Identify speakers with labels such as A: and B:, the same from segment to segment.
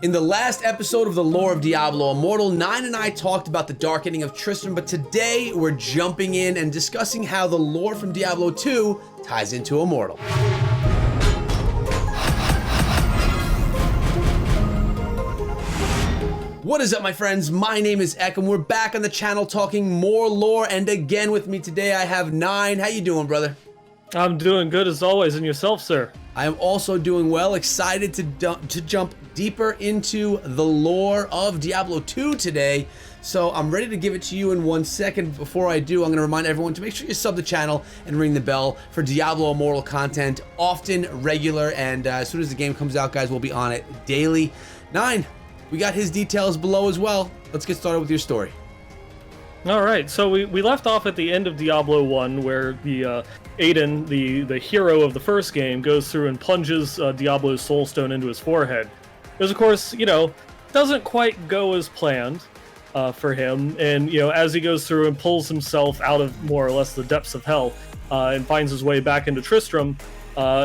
A: In the last episode of the lore of Diablo Immortal, Nein and I talked about the darkening of Tristram, but today we're jumping in and discussing how the lore from Diablo 2 ties into Immortal. What is up, my friends? My name is ECHO, and we're back on the channel talking more lore, and again with me today I have Nein. How you doing, brother?
B: I'm doing good as always, and yourself, sir?
A: I am also doing well, excited to jump deeper into the lore of Diablo 2 today. So I'm ready to give it to you in 1 second. Before I do, I'm going to remind everyone to make sure you sub the channel and ring the bell for Diablo Immortal content, often, regular, and as soon as the game comes out, guys, we'll be on it daily. Nein, we got his details below as well. Let's get started with your story.
B: All right, so we left off at the end of Diablo 1, where the Aiden, the hero of the first game, goes through and plunges Diablo's soulstone into his forehead. Because, of course, doesn't quite go as planned for him. And, as he goes through and pulls himself out of more or less the depths of hell and finds his way back into Tristram,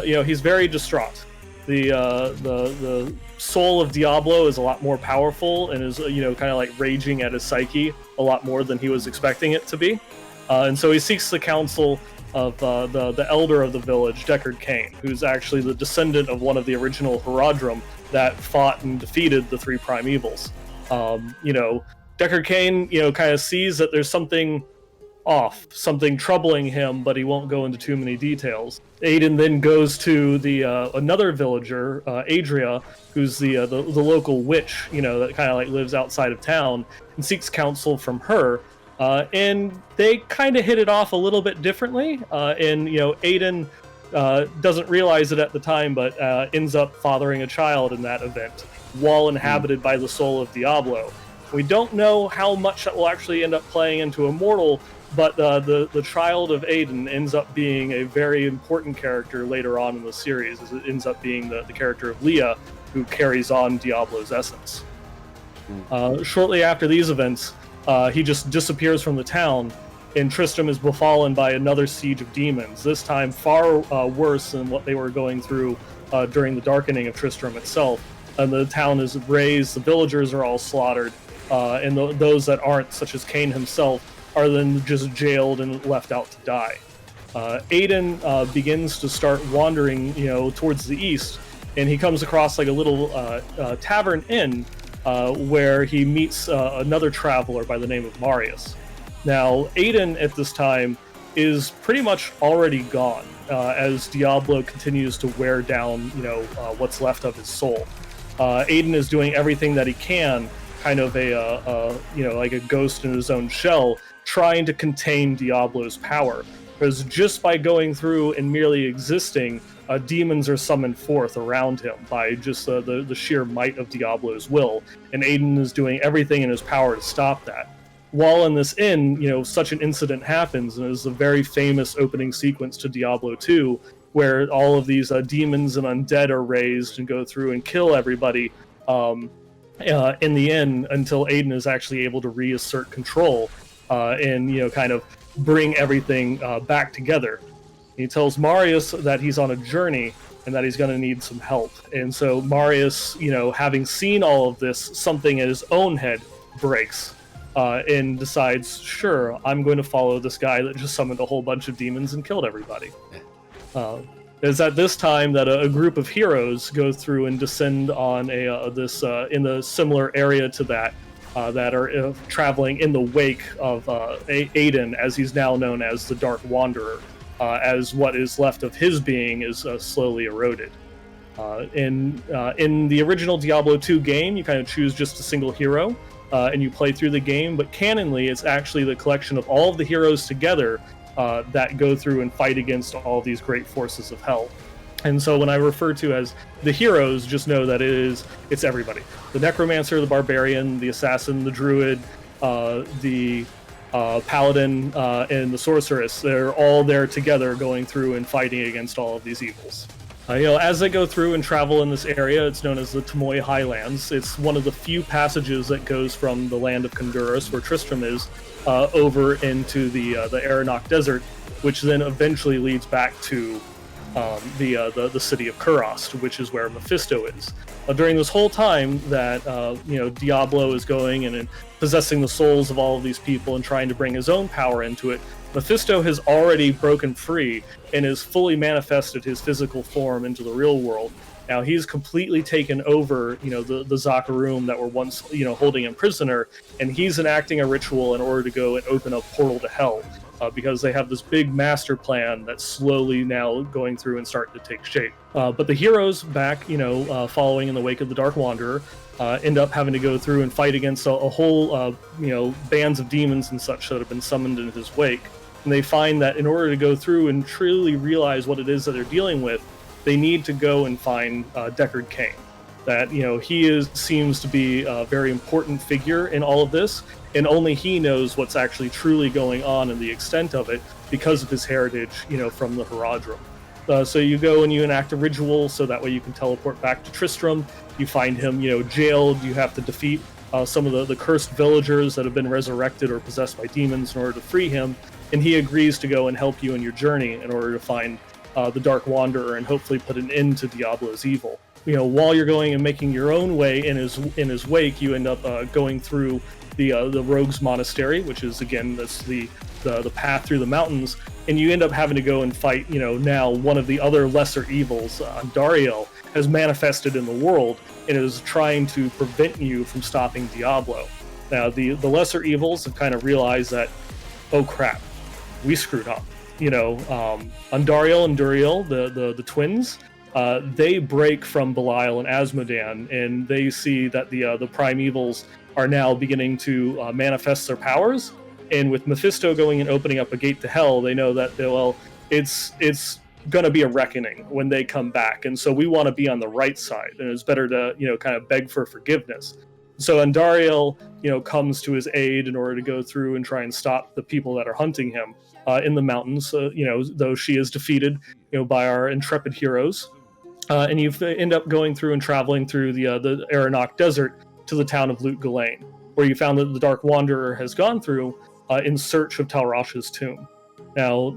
B: he's very distraught. The soul of Diablo is a lot more powerful and is, kind of like raging at his psyche a lot more than he was expecting it to be. And so he seeks the counsel of the elder of the village, Deckard Cain, who's actually the descendant of one of the original Herodrum that fought and defeated the three primevals. Deckard Cain, kind of sees that there's something off, something troubling him, but he won't go into too many details. Aiden then goes to the another villager, Adria, who's the local witch, that kind of like lives outside of town, and seeks counsel from her. And they kind of hit it off a little bit differently. And Aiden doesn't realize it at the time, but ends up fathering a child in that event, while inhabited by the soul of Diablo. We don't know how much that will actually end up playing into Immortal, but the child of Aiden ends up being a very important character later on in the series, as it ends up being the character of Leah, who carries on Diablo's essence. Shortly after these events, he just disappears from the town, and Tristram is befallen by another siege of demons, this time far worse than what they were going through during the darkening of Tristram itself. And the town is razed, the villagers are all slaughtered, and those that aren't, such as Cain himself, are then just jailed and left out to die. Aiden begins to start wandering, towards the east, and he comes across like a little tavern inn where he meets another traveler by the name of Marius. Now, Aiden at this time is pretty much already gone, as Diablo continues to wear down, what's left of his soul. Aiden is doing everything that he can, kind of like a ghost in his own shell, trying to contain Diablo's power. Because just by going through and merely existing, demons are summoned forth around him by just the sheer might of Diablo's will, and Aiden is doing everything in his power to stop that. While in this inn, such an incident happens, and it is a very famous opening sequence to Diablo 2, where all of these demons and undead are raised and go through and kill everybody in the end, until Aiden is actually able to reassert control and kind of bring everything back together. He tells Marius that he's on a journey and that he's going to need some help. And so Marius, having seen all of this, something in his own head breaks and decides, sure, I'm going to follow this guy that just summoned a whole bunch of demons and killed everybody. It's at this time that a group of heroes go through and descend on in the similar area to that are traveling in the wake of Aiden, as he's now known as the Dark Wanderer, as what is left of his being is slowly eroded. In the original Diablo 2 game, you kind of choose just a single hero, and you play through the game, but canonly, it's actually the collection of all of the heroes together that go through and fight against all these great forces of hell. And so when I refer to as the heroes, just know that it's everybody. The necromancer, the barbarian, the assassin, the druid, the paladin, and the sorceress. They're all there together going through and fighting against all of these evils. As they go through and travel in this area, it's known as the Tamoi Highlands. It's one of the few passages that goes from the land of Kundurus, where Tristram is, over into the Aranok Desert, which then eventually leads back to the city of Kurost, which is where Mephisto is. During this whole time that Diablo is going and possessing the souls of all of these people and trying to bring his own power into it, Mephisto has already broken free and has fully manifested his physical form into the real world. Now he's completely taken over, the Zakarum that were once, holding him prisoner, and he's enacting a ritual in order to go and open a portal to hell, because they have this big master plan that's slowly now going through and starting to take shape. But the heroes back, following in the wake of the Dark Wanderer, end up having to go through and fight against a whole, bands of demons and such that have been summoned in his wake. And they find that in order to go through and truly realize what it is that they're dealing with, they need to go and find Deckard Cain. That, he seems to be a very important figure in all of this, and only he knows what's actually truly going on and the extent of it because of his heritage, from the Haradrim. So you go and you enact a ritual so that way you can teleport back to Tristram. You find him, jailed. You have to defeat some of the cursed villagers that have been resurrected or possessed by demons in order to free him. And he agrees to go and help you in your journey in order to find the Dark Wanderer and hopefully put an end to Diablo's evil. While you're going and making your own way in his wake, you end up going through the Rogues Monastery, which is, again, that's the path through the mountains, and you end up having to go and fight, now one of the other lesser evils, Andariel, has manifested in the world and is trying to prevent you from stopping Diablo. Now, the lesser evils have kind of realized that, oh crap, we screwed up. Andariel and Duriel, the twins, they break from Belial and Asmodan, and they see that the primevals are now beginning to manifest their powers. And with Mephisto going and opening up a gate to hell, they know that, it's going to be a reckoning when they come back. And so we want to be on the right side, and it's better to, kind of beg for forgiveness. So Andariel, comes to his aid in order to go through and try and stop the people that are hunting him in the mountains, though she is defeated, by our intrepid heroes. And you end up going through and traveling through the Aranok Desert to the town of Lut Ghilain, where you found that the Dark Wanderer has gone through in search of Talrash's tomb. Now,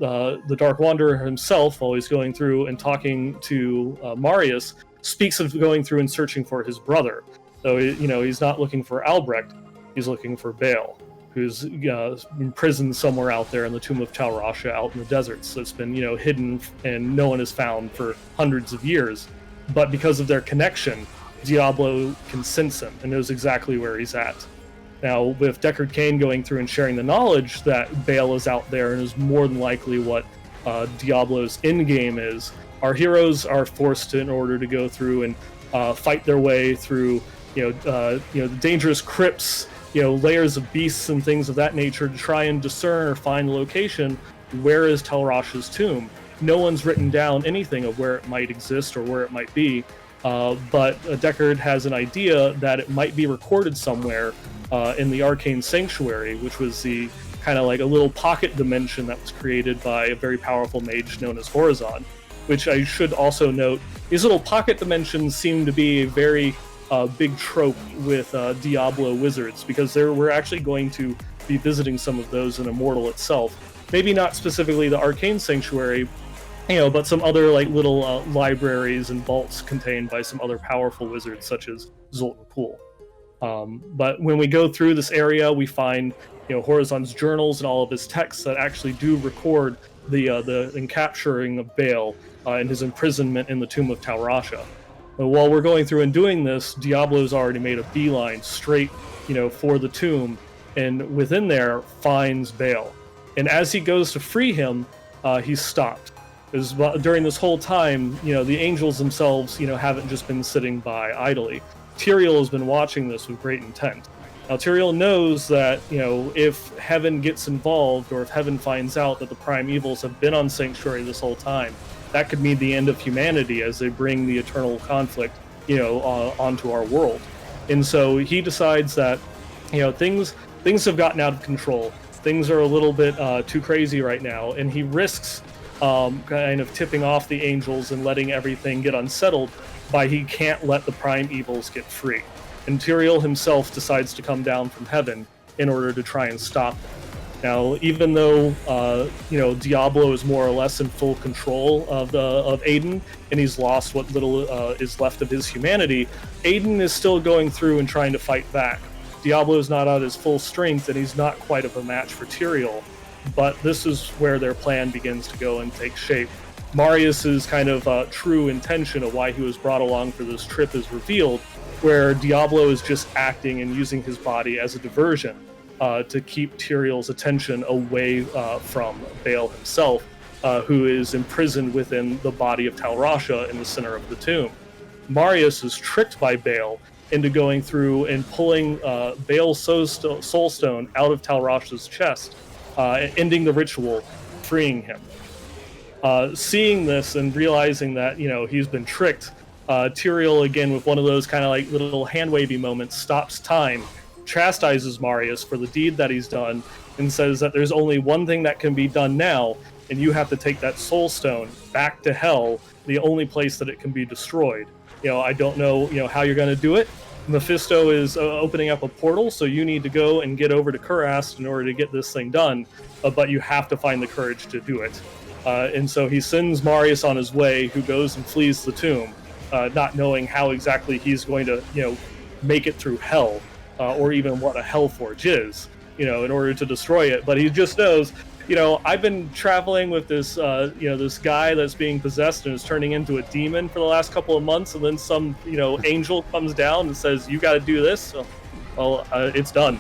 B: the Dark Wanderer himself, while he's going through and talking to Marius, speaks of going through and searching for his brother. So, he's not looking for Albrecht, he's looking for Baal, who's imprisoned somewhere out there in the tomb of Talrasha out in the deserts. So it's been, hidden and no one has found for hundreds of years. But because of their connection, Diablo can sense him and knows exactly where he's at. Now, with Deckard Cain going through and sharing the knowledge that Baal is out there and is more than likely what Diablo's endgame is, our heroes are forced to, in order to go through and fight their way through, the dangerous crypts, layers of beasts and things of that nature to try and discern or find the location. Where is Talrash's tomb? No one's written down anything of where it might exist or where it might be, but Deckard has an idea that it might be recorded somewhere in the Arcane Sanctuary, which was the kind of like a little pocket dimension that was created by a very powerful mage known as Horizon, which I should also note, these little pocket dimensions seem to be a very big trope with Diablo wizards, because we're actually going to be visiting some of those in Immortal itself. Maybe not specifically the Arcane Sanctuary, but some other like little libraries and vaults contained by some other powerful wizards such as Zoltan Pool. But when we go through this area, we find Horizon's journals and all of his texts that actually do record the encapturing of Baal and his imprisonment in the tomb of Talrasha. While we're going through and doing this, Diablo's already made a beeline straight, for the tomb, and within there finds Baal. And as he goes to free him, he's stopped. Because during this whole time, the angels themselves, haven't just been sitting by idly. Tyrael has been watching this with great intent. Now, Tyrael knows that, if Heaven gets involved, or if Heaven finds out that the primevals have been on Sanctuary this whole time, that could mean the end of humanity as they bring the eternal conflict, onto our world. And so he decides that, things have gotten out of control. Things are a little bit too crazy right now, and he risks kind of tipping off the angels and letting everything get unsettled by he can't let the primevals get free. And Tyrael himself decides to come down from heaven in order to try and stop them. Now, even though Diablo is more or less in full control of Aiden, and he's lost what little is left of his humanity, Aiden is still going through and trying to fight back. Diablo is not at his full strength, and he's not quite of a match for Tyrael. But this is where their plan begins to go and take shape. Marius's kind of true intention of why he was brought along for this trip is revealed, where Diablo is just acting and using his body as a diversion to keep Tyrael's attention away from Baal himself, who is imprisoned within the body of Talrasha in the center of the tomb. Marius is tricked by Baal into going through and pulling Baal's soul stone out of Talrasha's chest, ending the ritual, freeing him. Seeing this and realizing that he's been tricked, Tyrael, again with one of those kind of like little hand-wavy moments, stops time, chastises Marius for the deed that he's done, and says that there's only one thing that can be done now, and you have to take that soul stone back to hell, the only place that it can be destroyed. I don't know how you're going to do it. Mephisto is opening up a portal, so you need to go and get over to Kurast in order to get this thing done, but you have to find the courage to do it. And so he sends Marius on his way, who goes and flees the tomb, not knowing how exactly he's going to make it through hell, or even what a Hellforge is, in order to destroy it. But he just knows, I've been traveling with this, this guy that's being possessed and is turning into a demon for the last couple of months, and then some, angel comes down and says, you got to do this. So, well, it's done.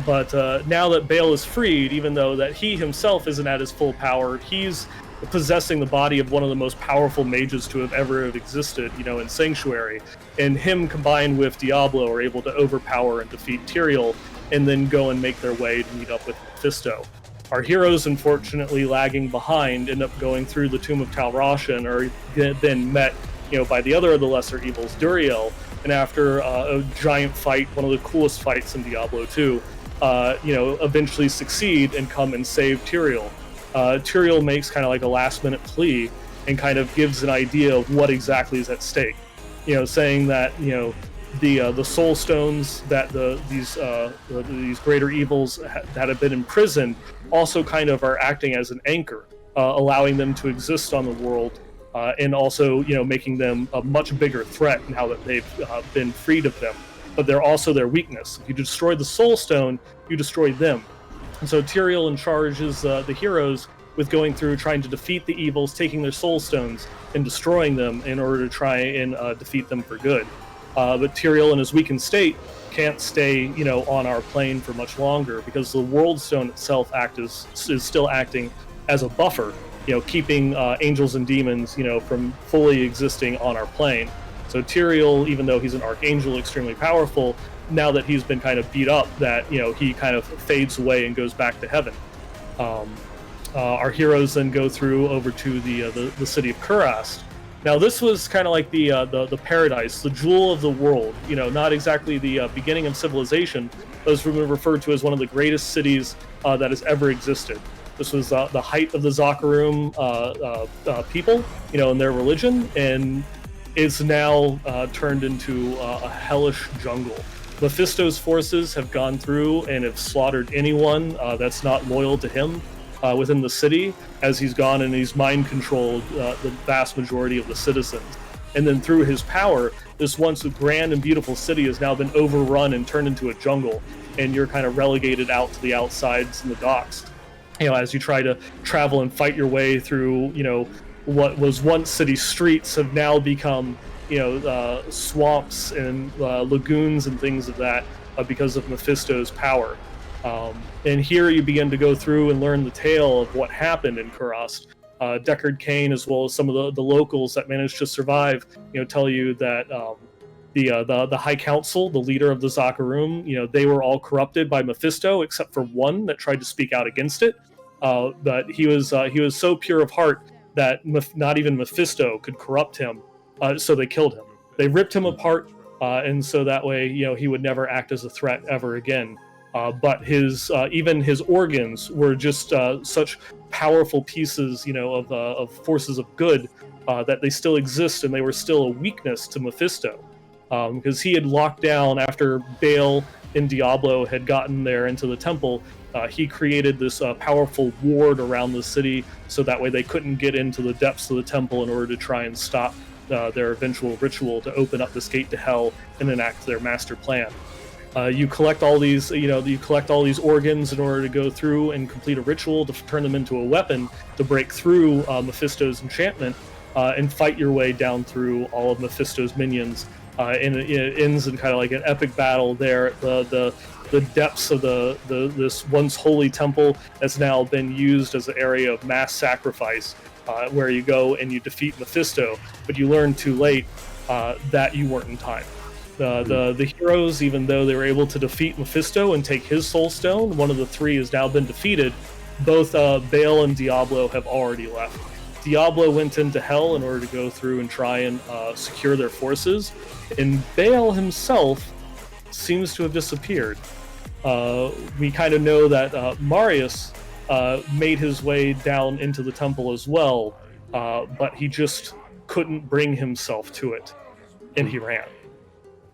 B: But now that Baal is freed, even though that he himself isn't at his full power, he's possessing the body of one of the most powerful mages to have ever existed, in Sanctuary. And him combined with Diablo are able to overpower and defeat Tyrael, and then go and make their way to meet up with Mephisto. Our heroes, unfortunately lagging behind, end up going through the Tomb of Talrasha and are then met by the other of the lesser evils, Duriel. And after a giant fight, one of the coolest fights in Diablo 2, eventually succeed and come and save Tyrael. Tyrael makes kind of like a last-minute plea and kind of gives an idea of what exactly is at stake. Saying that the soul stones that these greater evils that have been imprisoned also kind of are acting as an anchor, allowing them to exist on the world, and also making them a much bigger threat now that they've been freed of them. But they're also their weakness. If you destroy the soul stone, you destroy them. And so Tyrael charges the heroes with going through trying to defeat the evils, taking their soul stones and destroying them in order to try and defeat them for good. But Tyrael, in his weakened state, can't stay, on our plane for much longer, because the World Stone itself is still acting as a buffer, keeping angels and demons, from fully existing on our plane. So Tyrael, even though he's an archangel, extremely powerful, now that he's been kind of beat up, that he kind of fades away and goes back to heaven. Our heroes then go through over to the city of Kurast. Now, this was kind of like the paradise, the jewel of the world. Not exactly the beginning of civilization, but it's referred to as one of the greatest cities that has ever existed. This was the height of the Zakarum people, in their religion, and it's now turned into a hellish jungle. Mephisto's forces have gone through and have slaughtered anyone that's not loyal to him within the city, as he's gone and he's mind-controlled the vast majority of the citizens. And then through his power, this once grand and beautiful city has now been overrun and turned into a jungle, and you're kind of relegated out to the outsides and the docks. As you try to travel and fight your way through, what was once city streets have now become, swamps and lagoons and things of that because of Mephisto's power. And here you begin to go through and learn the tale of what happened in Kurast. Deckard Cain, as well as some of the locals that managed to survive, tell you that the High Council, the leader of the Zakarum, they were all corrupted by Mephisto, except for one that tried to speak out against it. But he was so pure of heart that not even Mephisto could corrupt him, so they killed him. They ripped him apart, and so that way, he would never act as a threat ever again. But even his organs were just such powerful pieces, of forces of good, that they still exist, and they were still a weakness to Mephisto. because he had locked down after Baal in Diablo had gotten there into the temple. He created this powerful ward around the city, so that way they couldn't get into the depths of the temple in order to try and stop their eventual ritual to open up this gate to hell and enact their master plan. You collect all these, you collect all these organs in order to go through and complete a ritual to turn them into a weapon to break through Mephisto's enchantment and fight your way down through all of Mephisto's minions. And it ends in kind of like an epic battle there. The depths of this once holy temple has now been used as an area of mass sacrifice, where you go and you defeat Mephisto, but you learn too late that you weren't in time. The heroes, even though they were able to defeat Mephisto and take his soul stone, one of the three has now been defeated. Both Baal and Diablo have already left. Diablo went into hell in order to go through and try and secure their forces, and Baal himself seems to have disappeared. We kind of know that Marius made his way down into the temple as well, but he just couldn't bring himself to it, and he ran.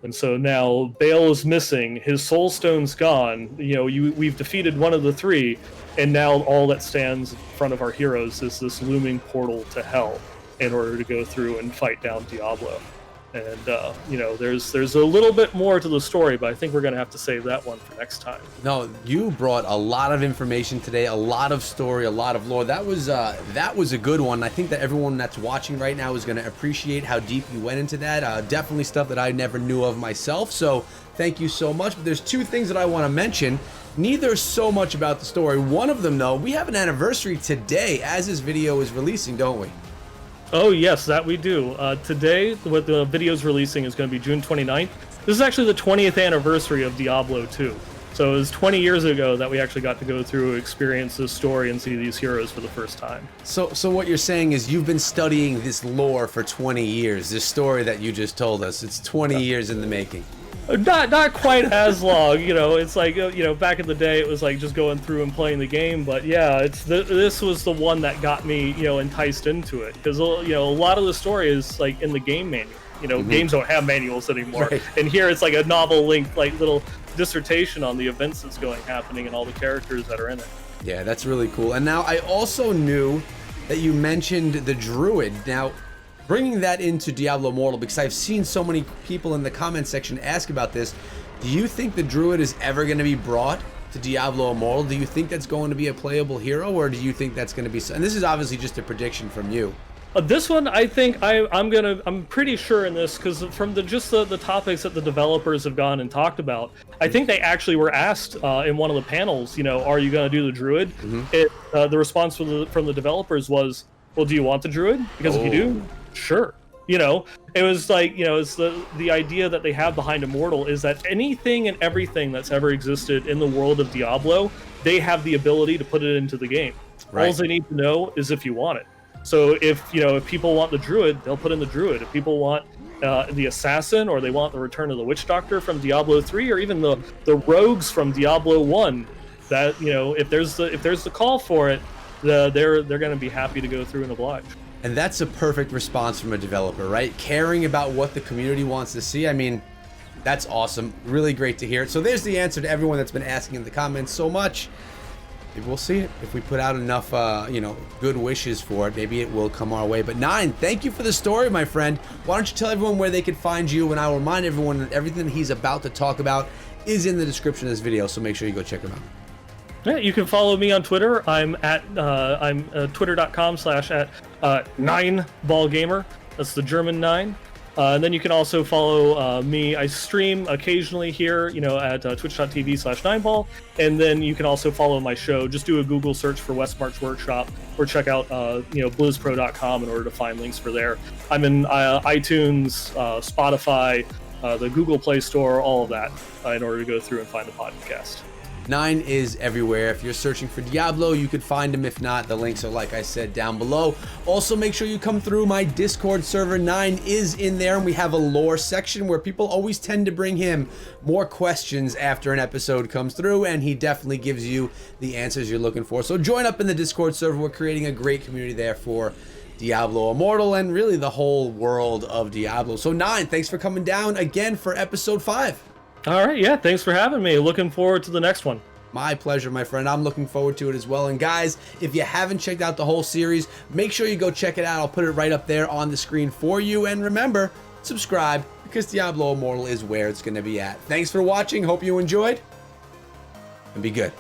B: And so now Baal is missing, his soul stone's gone, we've defeated one of the three, and now all that stands in front of our heroes is this looming portal to hell in order to go through and fight down Diablo. And, there's a little bit more to the story, but I think we're going to have to save that one for next time.
A: No, you brought a lot of information today, a lot of story, a lot of lore. That was a good one. I think that everyone that's watching right now is going to appreciate how deep you went into that. Definitely stuff that I never knew of myself, so thank you so much. But there's two things that I want to mention. Neither so much about the story. One of them, though, we have an anniversary today as this video is releasing, don't we?
B: Oh, yes, that we do. Today, what the video's releasing is going to be June 29th. This is actually the 20th anniversary of Diablo 2. So it was 20 years ago that we actually got to go through, experience this story, and see these heroes for the first time.
A: So what you're saying is you've been studying this lore for 20 years, this story that you just told us. It's 20 years in the making.
B: Not quite as long, it's like, back in the day it was like just going through and playing the game, but yeah, this was the one that got me, enticed into it, because, a lot of the story is like in the game manual. Games don't have manuals anymore, right. And here it's like a novel-length, like little dissertation on the events that's happening and all the characters that are in it.
A: Yeah, that's really cool. And now I also knew that you mentioned the druid. Now, bringing that into Diablo Immortal, because I've seen so many people in the comment section ask about this, do you think the druid is ever going to be brought to Diablo Immortal? Do you think that's going to be a playable hero, or do you think that's going to be... And this is obviously just a prediction from you.
B: This one, I think I'm pretty sure in this, because from the topics that the developers have gone and talked about, I think they actually were asked in one of the panels, are you going to do the druid? Mm-hmm. The response from the developers was, well, do you want the druid? Because if you do, sure. It was like, it's the idea that they have behind Immortal is that anything and everything that's ever existed in the world of Diablo, they have the ability to put it into the game. Right. All they need to know is if you want it. So if people want the druid, they'll put in the druid. If people want the assassin, or they want the Return of the Witch Doctor from Diablo 3, or even the rogues from Diablo 1, that if there's the call for it, they're going to be happy to go through and oblige.
A: And that's a perfect response from a developer, right? Caring about what the community wants to see. I mean, that's awesome. Really great to hear. So there's the answer to everyone that's been asking in the comments so much. Maybe we'll see it. If we put out enough, good wishes for it, maybe it will come our way. But Nein, thank you for the story, my friend. Why don't you tell everyone where they can find you? And I will remind everyone that everything he's about to talk about is in the description of this video, so make sure you go check him out.
B: Yeah, you can follow me on Twitter. I'm at twitter.com/@9ballgamer. That's the German 9. And then you can also follow me. I stream occasionally here, at twitch.tv/9ball. And then you can also follow my show. Just do a Google search for West March Workshop, or check out, blizzpro.com in order to find links for there. I'm in iTunes, Spotify, the Google Play Store, all of that, in order to go through and find the podcast.
A: Nein is everywhere. If you're searching for Diablo, you could find him. If not, the links are, like I said, down below. Also, make sure you come through my Discord server. Nein is in there, and we have a lore section where people always tend to bring him more questions after an episode comes through, and he definitely gives you the answers you're looking for. So join up in the Discord server. We're creating a great community there for Diablo Immortal, and really the whole world of Diablo. So Nein, thanks for coming down again for episode 5.
B: All right, yeah, thanks for having me. Looking forward to the next one.
A: My pleasure, my friend. I'm looking forward to it as well. And guys, if you haven't checked out the whole series, make sure you go check it out. I'll put it right up there on the screen for you. And remember, subscribe, because Diablo Immortal is where it's going to be at. Thanks for watching. Hope you enjoyed. And be good.